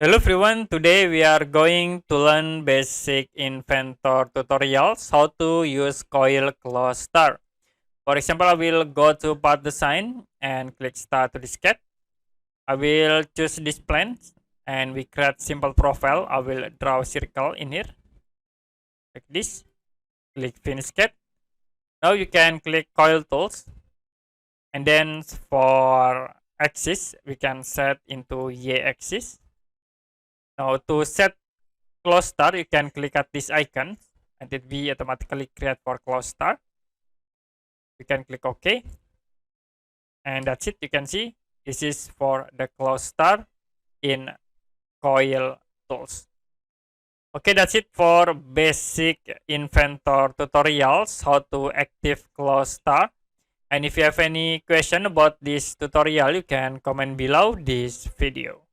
Hello everyone, today we are going to learn basic Inventor tutorials, how to use Coil cluster. For example, I will go to part design and click start to diskette. I will choose this plan and we create simple profile. I will draw a circle in here like this. Click finish cat. Now you can click Coil tools and then for axis we can set into Y axis. Now to set cluster, you can click at this icon and it will automatically create for cluster. You can click OK and that's it. You can see this is for the cluster in Coil tools. Okay, that's it for basic Inventor tutorials, how to active cluster. And if you have any question about this tutorial, you can comment below this video.